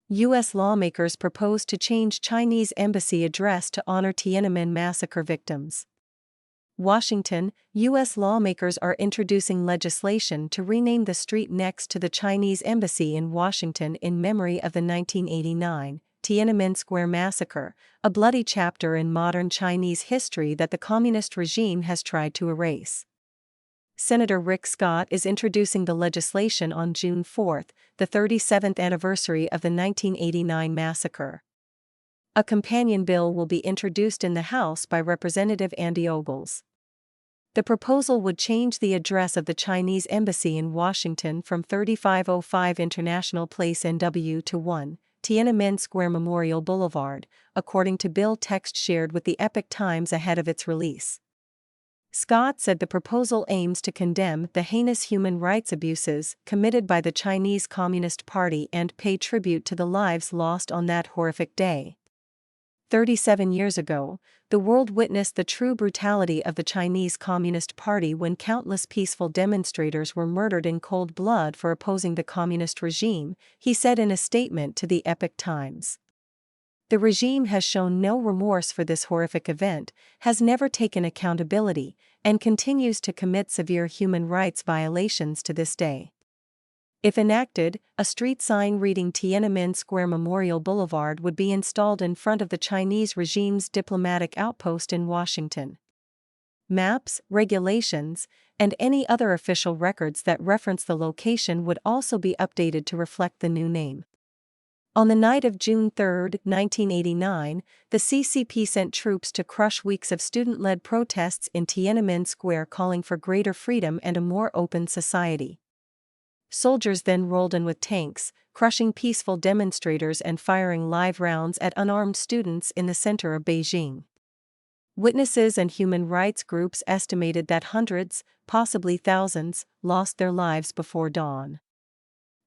U.S. lawmakers propose to change Chinese embassy address to honor Tiananmen massacre victims. Washington, U.S. lawmakers are introducing legislation to rename the street next to the Chinese embassy in Washington in memory of the 1989 Tiananmen Square massacre, a bloody chapter in modern Chinese history that the communist regime has tried to erase. Senator Rick Scott is introducing the legislation on June 4, the 37th anniversary of the 1989 massacre. A companion bill will be introduced in the House by Representative Andy Ogles. The proposal would change the address of the Chinese embassy in Washington from 3505 International Place NW to 1 Tiananmen Square Memorial Boulevard, according to bill text shared with the Epoch Times ahead of its release. Scott said the proposal aims to condemn the heinous human rights abuses committed by the Chinese Communist Party and pay tribute to the lives lost on that horrific day. 37 years ago, the world witnessed the true brutality of the Chinese Communist Party when countless peaceful demonstrators were murdered in cold blood for opposing the communist regime, he said in a statement to the Epoch Times. The regime has shown no remorse for this horrific event, has never taken accountability, and continues to commit severe human rights violations to this day. If enacted, a street sign reading Tiananmen Square Memorial Boulevard would be installed in front of the Chinese regime's diplomatic outpost in Washington. Maps, regulations, and any other official records that reference the location would also be updated to reflect the new name. On the night of June 3, 1989, the CCP sent troops to crush weeks of student-led protests in Tiananmen Square calling for greater freedom and a more open society. Soldiers then rolled in with tanks, crushing peaceful demonstrators and firing live rounds at unarmed students in the center of Beijing. Witnesses and human rights groups estimated that hundreds, possibly thousands, lost their lives before dawn.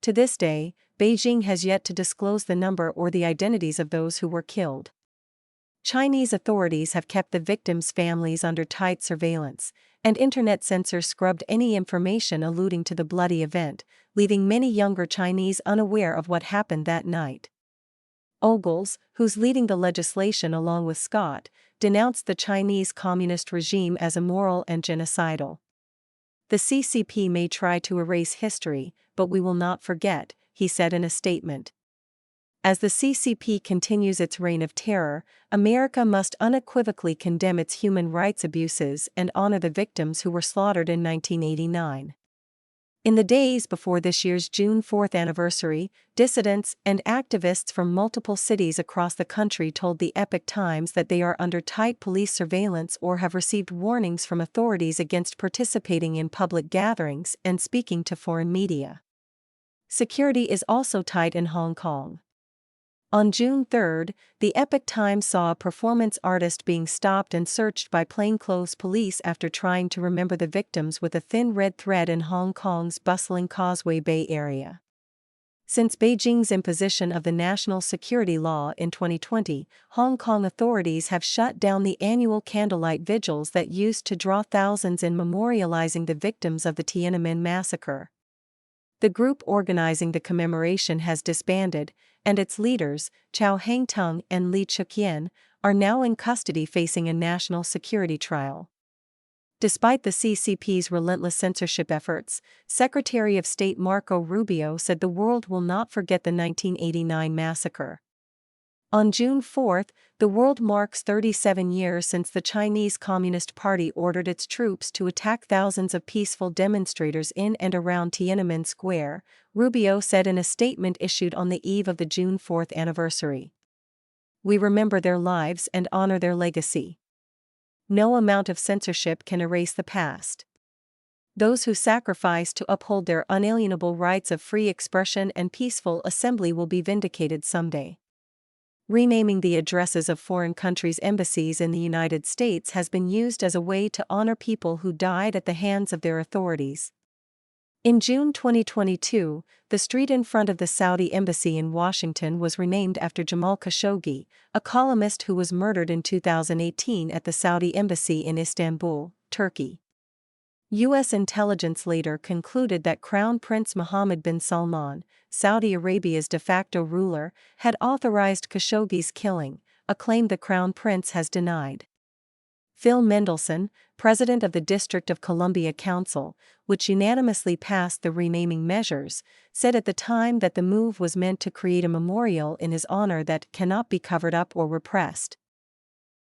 To this day, Beijing has yet to disclose the number or the identities of those who were killed. Chinese authorities have kept the victims' families under tight surveillance, and internet censors scrubbed any information alluding to the bloody event, leaving many younger Chinese unaware of what happened that night. Ogles, who's leading the legislation along with Scott, denounced the Chinese communist regime as immoral and genocidal. The CCP may try to erase history, but we will not forget, he said in a statement. As the CCP continues its reign of terror, America must unequivocally condemn its human rights abuses and honor the victims who were slaughtered in 1989. In the days before this year's June 4th anniversary, dissidents and activists from multiple cities across the country told the Epoch Times that they are under tight police surveillance or have received warnings from authorities against participating in public gatherings and speaking to foreign media. Security is also tight in Hong Kong. On June 3, the Epoch Times saw a performance artist being stopped and searched by plainclothes police after trying to remember the victims with a thin red thread in Hong Kong's bustling Causeway Bay area. Since Beijing's imposition of the national security law in 2020, Hong Kong authorities have shut down the annual candlelight vigils that used to draw thousands in memorializing the victims of the Tiananmen massacre. The group organizing the commemoration has disbanded, and its leaders, Chow Hang-tung and Li Chuk-yen, are now in custody facing a national security trial. Despite the CCP's relentless censorship efforts, Secretary of State Marco Rubio said the world will not forget the 1989 massacre. On June 4, the world marks 37 years since the Chinese Communist Party ordered its troops to attack thousands of peaceful demonstrators in and around Tiananmen Square, Rubio said in a statement issued on the eve of the June 4th anniversary. We remember their lives and honor their legacy. No amount of censorship can erase the past. Those who sacrifice to uphold their unalienable rights of free expression and peaceful assembly will be vindicated someday. Renaming the addresses of foreign countries' embassies in the United States has been used as a way to honor people who died at the hands of their authorities. In June 2022, the street in front of the Saudi embassy in Washington was renamed after Jamal Khashoggi, a columnist who was murdered in 2018 at the Saudi embassy in Istanbul, Turkey. U.S. intelligence later concluded that Crown Prince Mohammed bin Salman, Saudi Arabia's de facto ruler, had authorized Khashoggi's killing, a claim the Crown Prince has denied. Phil Mendelssohn, president of the District of Columbia Council, which unanimously passed the renaming measures, said at the time that the move was meant to create a memorial in his honor that cannot be covered up or repressed.